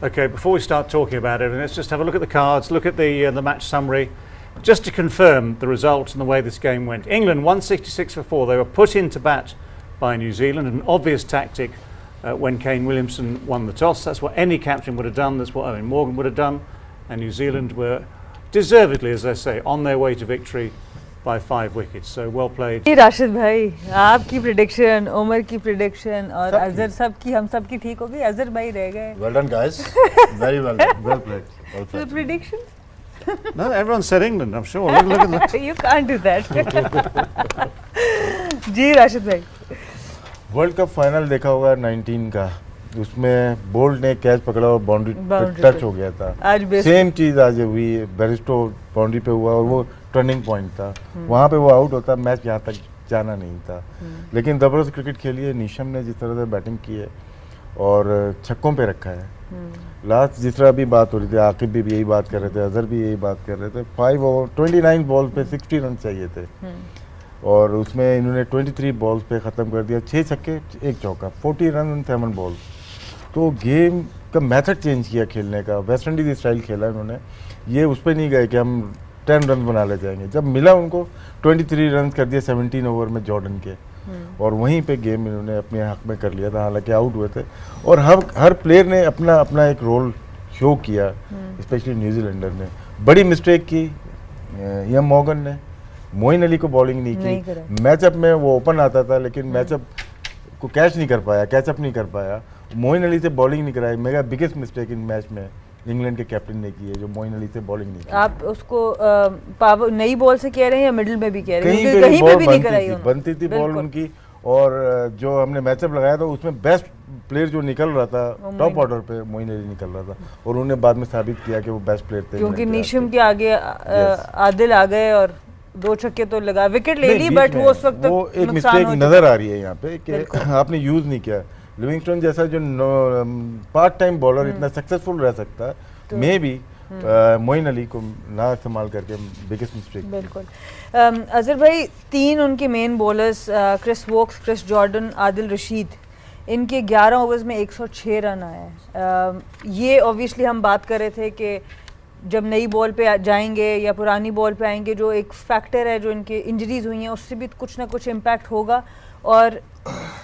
Okay, before we start talking about it, let's just have a look at the cards, look at the match summary, just to confirm the results and the way this game went. England 166 for 4. They were put into bat by New Zealand, an obvious tactic when Kane Williamson won the toss. That's what any captain would have done. That's what Owen Morgan would have done. And New Zealand were deservedly, as I say, on their way to victory by 5 wickets. So well played. Rashid भाई, आपकी prediction, Umar की prediction और अजहर सब की, हम सब की ठीक हो गई. अजहर भाई रह गए. Well done, guys. Very well done. Well played. Well played. The predictions? No, everyone said England, I'm sure. Look at the... You can't do that. जी राशिद भाई. वर्ल्ड कप फाइनल देखा होगा 19 का, उसमें बोल्ट ने कैच पकड़ा और बाउंड्री पे touch हो गया था. सेम चीज आज हुई, बेरिस्टो बाउंड्री पे हुआ और वो टर्निंग पॉइंट था. वहाँ पे वो आउट होता, मैच यहाँ तक जाना नहीं था. लेकिन जबरदस्त क्रिकेट खेली है नीशम ने, जिस तरह से बैटिंग की है और छक्कों पे रखा है. लास्ट जिस तरह अभी बात हो रही थी, आकिब भी यही बात कर रहे थे, अजहर भी यही बात कर रहे थे. 5 ओवर 29 बॉल पे 60 रन चाहिए थे और उसमें इन्होंने 23 बॉल्स पे ख़त्म कर दिया. 6 छक्के 1 चौका, 40 रन एंड 7 बॉल. तो गेम का मेथड चेंज किया खेलने का, वेस्ट इंडीज़ स्टाइल खेला इन्होंने. ये उस पर नहीं गए कि हम 10 रन बना ले जाएंगे. जब मिला उनको 23 रन कर दिए 17 ओवर में जॉर्डन के, और वहीं पे गेम इन्होंने अपने हक में कर लिया था. हालांकि आउट हुए थे और हर प्लेयर ने अपना अपना एक रोल शो किया. स्पेशली न्यूजीलैंडर ने बड़ी मिस्टेक की. एम मॉर्गन ने मोइन अली को बॉलिंग नहीं की. मैचअप में वो ओपन आता था लेकिन मैचअप को कैच नहीं कर पाया, कैचअप नहीं कर पाया. मोइन अली से बॉलिंग नहीं कराई. मेरा बिगेस्ट मिस्टेक इन मैच में इंग्लैंड के कैप्टन ने की है, जो मोइन अली से बॉलिंग नहीं की. आप उसको पावर नई बॉल से कह रहे हैं या मिडिल में भी कह रहे हैं? कहीं पे भी नहीं कराई उन्होंने. बनती थी बॉल उनकी. और जो हमने मैचअप लगाया था उसमें बेस्ट प्लेयर जो निकल रहा था टॉप ऑर्डर पे, मोइन अली निकल रहा था और उन्होंने बाद में साबित किया कि वो बेस्ट प्लेयर थे. क्योंकि नीशम के आगे आदिल आ गए और 2 छक्के तो लगा, विकेट ले ली, बट वो उस वक्त वो एक मिस्टेक नजर आ रही है यहाँ पे कि आपने यूज नहीं किया. लिविंगस्टन जैसा जो पार्ट टाइम बॉलर इतना सक्सेसफुल रह सकता है, मे बी मोइन अली को ना इस्तेमाल करके बिगेस्ट मिस्टेक. बिल्कुल. अजहर भाई, 3 उनके main bowlers Chris Woakes, Chris Jordan, Adil Rashid, इनके 11 ओवर्स में 106 रन आए. ये ऑब्वियसली हम बात कर रहे थे कि जब नई बॉल पे जाएंगे या पुरानी बॉल पे आएंगे, जो एक फैक्टर है जो इनके इंजरीज हुई हैं उससे भी कुछ ना कुछ इम्पैक्ट होगा. और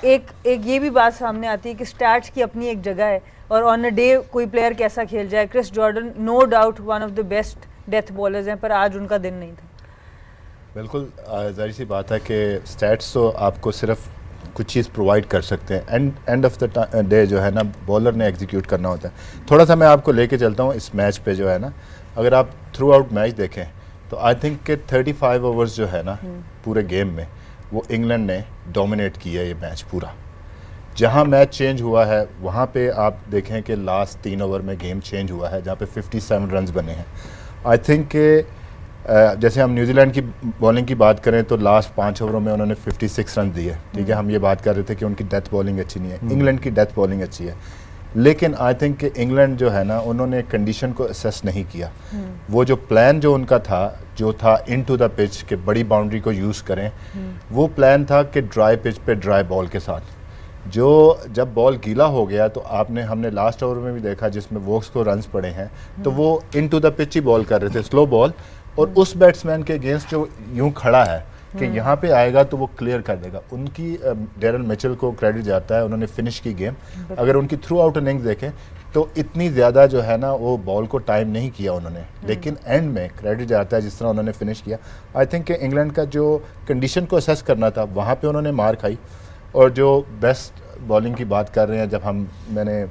एक ये भी बात सामने आती है कि स्टैट्स की अपनी एक जगह है और ऑन अ डे कोई प्लेयर कैसा खेल जाए. Chris Jordan no doubt one of the best death bowlers हैं, पर आज उनका दिन नहीं था. बिल्कुल जाहिर सी बात है कि स्टैट्स तो आपको सिर्फ कुछ चीज़ प्रोवाइड कर सकते हैं, एंड ऑफ द डे जो है ना बॉलर ने एग्जीक्यूट करना होता है. थोड़ा सा मैं आपको लेके चलता हूँ इस मैच पे. जो है ना, अगर आप थ्रू आउट मैच देखें तो आई थिंक कि 35 ओवर्स जो है ना पूरे गेम में वो इंग्लैंड ने डोमिनेट किया ये मैच पूरा. जहाँ मैच चेंज हुआ है वहाँ पे आप देखें कि लास्ट 3 ओवर में गेम चेंज हुआ है, जहाँ पे 57 रन्स बने हैं. आई थिंक कि जैसे हम न्यूजीलैंड की बॉलिंग की बात करें तो लास्ट 5 ओवरों में उन्होंने 56 रन दिए. ठीक है, हम ये बात कर रहे थे कि उनकी डेथ बॉलिंग अच्छी नहीं है. इंग्लैंड की डेथ बॉलिंग अच्छी है, लेकिन आई थिंक कि इंग्लैंड जो है ना उन्होंने कंडीशन को असेस नहीं किया. वो जो प्लान जो उनका था, जो था इनटू द पिच के बड़ी बाउंड्री को यूज़ करें, वो प्लान था कि ड्राई पिच पे ड्राई बॉल के साथ. जो जब बॉल गीला हो गया तो हमने लास्ट ओवर में भी देखा जिसमें वोक्स को रन्स पड़े हैं, तो वो into the pitch he ball कर रहे थे, स्लो बॉल. और उस बैट्समैन के अगेंस्ट जो यूं खड़ा है कि यहाँ पे आएगा तो वो क्लियर कर देगा. उनकी डेरल मिचेल को क्रेडिट जाता है, उन्होंने फिनिश की गेम. अगर उनकी थ्रू आउट इनिंग्स देखें तो इतनी ज़्यादा जो है ना वो बॉल को टाइम नहीं किया उन्होंने, लेकिन एंड में क्रेडिट जाता है जिस तरह उन्होंने फिनिश किया. आई थिंक कि इंग्लैंड का जो कंडीशन को असेस करना था वहाँ पे उन्होंने मार खाई. और जो बेस्ट बॉलिंग की बात कर रहे हैं, जब मैंने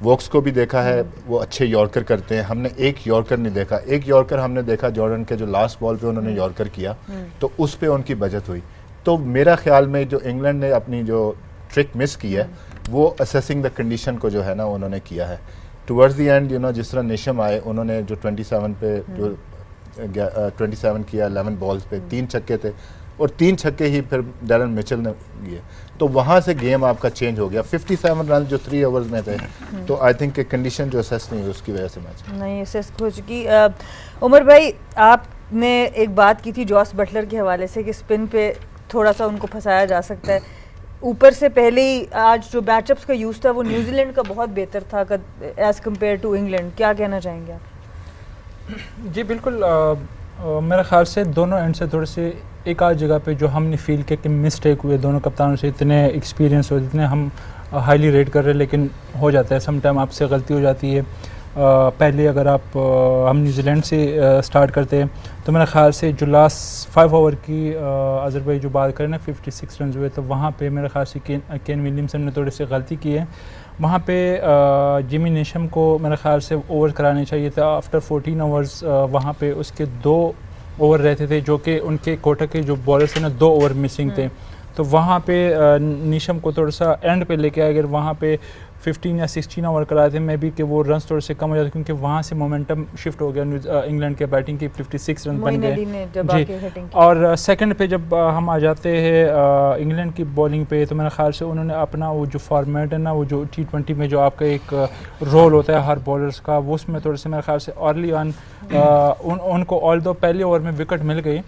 वोक्स को भी देखा है, वो अच्छे यॉर्कर करते हैं. हमने एक यॉर्कर नहीं देखा. एक यॉर्कर हमने देखा जॉर्डन के, जो लास्ट बॉल पे उन्होंने यॉर्कर किया तो उस पे उनकी बचत हुई. तो मेरा ख्याल में जो इंग्लैंड ने अपनी जो ट्रिक मिस की है वो असेसिंग द कंडीशन को जो है ना उन्होंने किया है. टुवर्ड्स द एंड जिस तरह निशम आए, उन्होंने जो 27 पे जो 27 किया 11 बॉल्स पे, 3 छक्के थे और 3 छक्के ही फिर डैरन मिचेल ने किए. तो वहाँ से गेम आपका चेंज हो गया. 57 रन जो 3 ओवर्स में थे, तो आई थिंक कि कंडीशन जो असेस नहीं हुई उसकी वजह से मैच नहीं असेस हो चुकी. उमर भाई, आपने एक बात की थी जॉस बटलर के हवाले से कि स्पिन पे थोड़ा सा उनको फंसाया जा सकता है. ऊपर से पहले ही आज जो मैचअप्स का यूज़ था वो न्यूजीलैंड का बहुत बेहतर था एज कम्पेयर टू इंग्लैंड, क्या कहना चाहेंगे आप? जी बिल्कुल, मेरे ख्याल से दोनों एंड से थोड़े से एक आध जगह पे जो हमने फील किया कि मिस्टेक हुए दोनों कप्तानों से, इतने एक्सपीरियंस हो, जितने हम हाईली रेट कर रहे हैं, लेकिन हो जाता है सम टाइम आपसे गलती हो जाती है। पहले अगर आप हम न्यूजीलैंड से स्टार्ट करते हैं तो मेरे ख्याल से जो लास्ट 5 ओवर की अज़रबैजान जो बात करें ना 56 रन हुए, तो वहाँ पे मेरे ख्याल से केन विलियमसन ने थोड़ी सी गलती की है। वहाँ पे जिमी नेशम को मेरे ख्याल से ओवर कराने चाहिए था। आफ्टर 14 ओवर्स वहाँ पे उसके 2 ओवर रहते थे, जो कि उनके कोटा के जो बॉलर्स थे ना 2 ओवर मिसिंग थे। तो वहाँ पे नीशम को थोड़ा सा एंड पे लेके आया, अगर वहाँ पे 15 या 16 ओवर कराए थे मे बी कि वो रन थोड़े से कम हो जाते, क्योंकि वहाँ से मोमेंटम शिफ्ट हो गया इंग्लैंड के बैटिंग की, 56 रन बन गए जी। और सेकंड पे जब हम आ जाते हैं इंग्लैंड की बॉलिंग पे, तो मेरे ख्याल से उन्होंने अपना वो जो फॉर्मेट है ना, वो जो T20 में जो आपका एक रोल होता है हर बॉलर्स का, वो उसमें थोड़े से मेरे ख्याल से अर्ली ऑन उनको ऑल्दो पहले ओवर में विकेट मिल गई,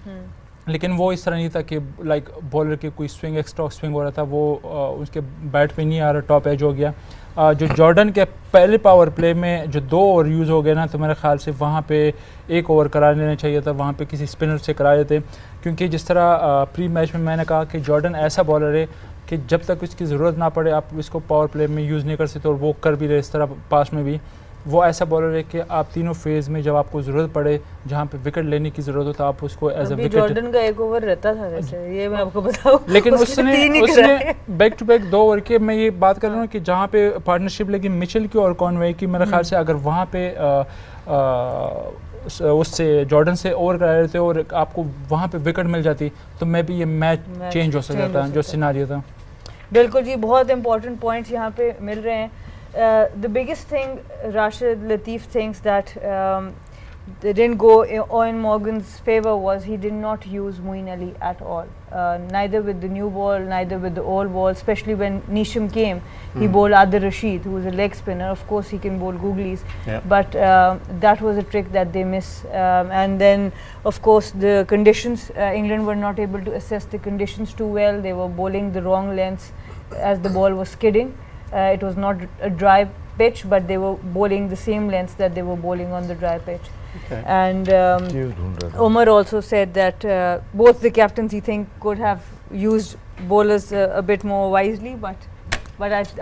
लेकिन वो इस तरह नहीं था कि लाइक बॉलर के कोई स्विंग एक्स्ट्रा स्विंग हो रहा था, वो उसके बैट पे नहीं आ रहा, टॉप एज हो गया। जो जॉर्डन के पहले पावर प्ले में जो 2 ओवर यूज़ हो गए ना, तो मेरे ख्याल से वहाँ पे 1 ओवर करा लेना चाहिए था, वहाँ पे किसी स्पिनर से करा देते, क्योंकि जिस तरह प्री मैच में मैंने कहा कि जॉर्डन ऐसा बॉलर है कि जब तक उसकी ज़रूरत ना पड़े आप इसको पावर प्ले में यूज़ नहीं कर सकते, और वो कर भी रहे इस तरह पास में भी। वो ऐसा बॉलर है कि आप तीनों फेज़ में जब आपको ज़रूरत पड़े, जहाँ पे विकेट लेने की ज़रूरत हो, तो आप उसको एज अ विकेट। जॉर्डन का 1 ओवर रहता था वैसे, ये मैं आपको बताऊं, लेकिन उसने बैक टू बैक 2 ओवर के, मैं ये बात कर रहा हूँ कि जहाँ पे पार्टनरशिप लगी मिचेल की और कॉनवे की, मेरे ख्याल से अगर वहाँ पे उससे जॉर्डन से ओवर करा रहे थे और आपको वहाँ पे विकेट मिल जाती, तो मे बी ये मैच चेंज हो सकता था, जो सिनारियो था। बिल्कुल जी, बहुत इंपॉर्टेंट पॉइंट्स यहाँ पे मिल रहे हैं। The biggest thing Rashid Latif thinks that they didn't go in Morgan's favor was he did not use Moeen Ali at all, neither with the new ball, neither with the old ball, especially when Nisham came. He bowled Adil Rashid, who was a leg spinner. Of course he can bowl googlies, but that was a trick that they miss. And then of course the conditions, England were not able to assess the conditions too well. They were bowling the wrong lengths as the ball was skidding. It was not a dry pitch, but they were bowling the same lengths that they were bowling on the dry pitch. Okay. And Omar also said that both the captains, he think, could have used bowlers a bit more wisely, but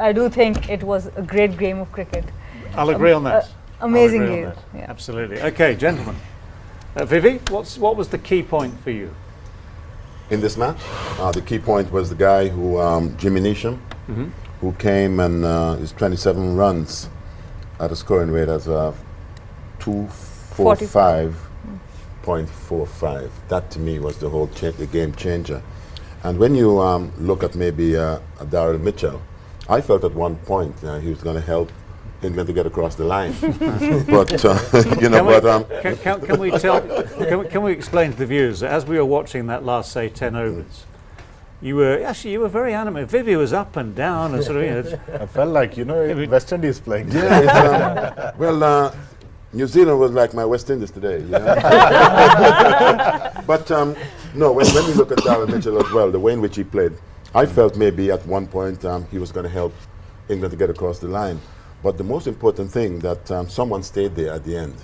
I do think it was a great game of cricket. I'll agree on that. Amazing game. Yeah. Absolutely. Okay, gentlemen. Vivi, what was the key point for you in this match? The key point was the guy who Jimmy Neesham, who came and is 27 runs at a scoring rate as 245.45. That to me was the whole the game changer. And when you look at maybe Darryl Mitchell, I felt at one point he was going to help England to get across the line. But you know, can we explain to the viewers that as we were watching that last, say, 10 overs, you were very animated. Vivi was up and down and sort of. I felt like West Indies playing. Yeah, New Zealand was like my West Indies today. You know? But no, when we look at Darryl Mitchell as well, the way in which he played, I felt maybe at one point he was going to help England to get across the line. But the most important thing that someone stayed there at the end,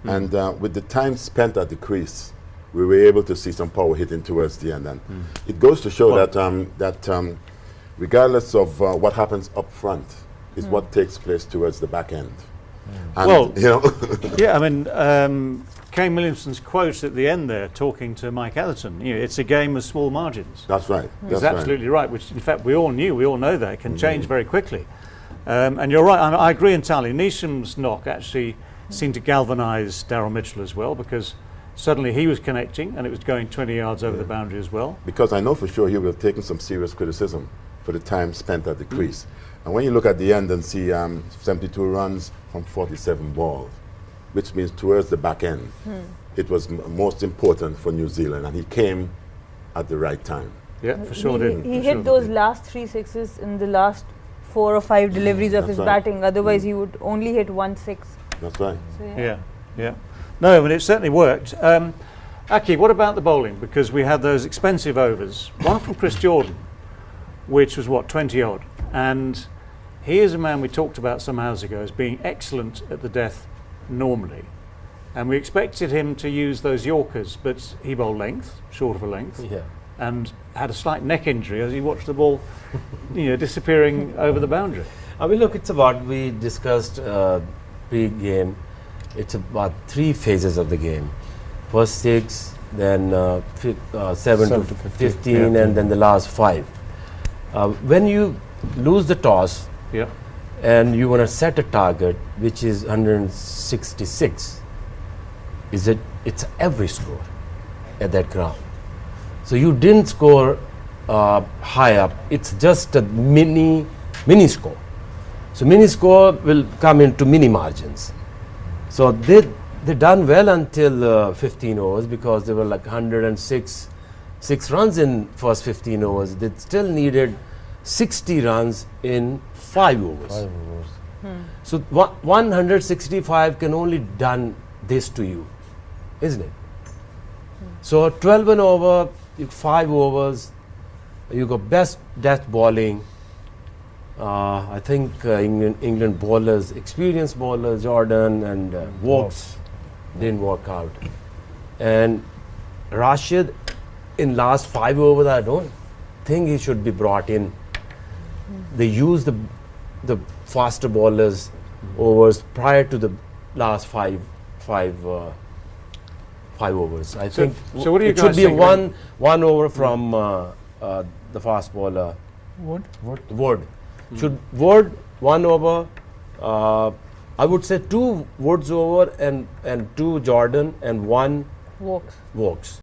and with the time spent at the crease, we were able to see some power hitting towards the end, and it goes to show that regardless of what happens up front, is what takes place towards the back end. And well, you know, yeah, I mean, Kane Williamson's quote at the end there, talking to Mike Atherton, it's a game of small margins. That's right. He's absolutely right. Which, in fact, we all know that it can change very quickly. And you're right. I agree entirely. Neesham's knock actually seemed to galvanise Darryl Mitchell as well, because suddenly he was connecting and it was going 20 yards over the boundary as well. Because I know for sure he would have taken some serious criticism for the time spent at the crease. And when you look at the end and see 72 runs from 47 balls, which means towards the back end, it was most important for New Zealand, and he came at the right time. Yeah, for sure did. He hit those last 3 sixes in the last 4 or 5 deliveries of his batting. Otherwise, he would only hit 1 6. That's right. So, yeah. No, I mean, it certainly worked. Aki, what about the bowling? Because we had those expensive overs. One from Chris Jordan which was what, 20 odd. And he is a man we talked about some hours ago as being excellent at the death normally. And we expected him to use those Yorkers, but he bowled length, short of a length, and had a slight neck injury as he watched the ball disappearing over the boundary. I mean, look, it's about, we discussed pre-game, it's about 3 phases of the game. First 6, then 7 to 15, and then the last 5. When you lose the toss, and you want to set a target which is 166, it's every score at that ground. So you didn't score high up, it's just a mini score. So mini score will come into mini margins. So they done well until 15 overs, because they were like 106 runs in first 15 overs. They still needed 60 runs in 5 overs. So 165 can only done this to you, isn't it? So 12 and over, 5 overs, you got best death bowling. I think England bowlers, experienced bowlers, Jordan and Wokes, didn't work out. And Rashid, in last 5 overs, I don't think he should be brought in. They used the faster bowlers overs prior to the last five overs. I think so. What do you it guys should be think? one over from the fast bowler. Wood. Should Wood 1 over? I would say 2 Woods over and 2 Jordan and 1 Wokes. Wokes.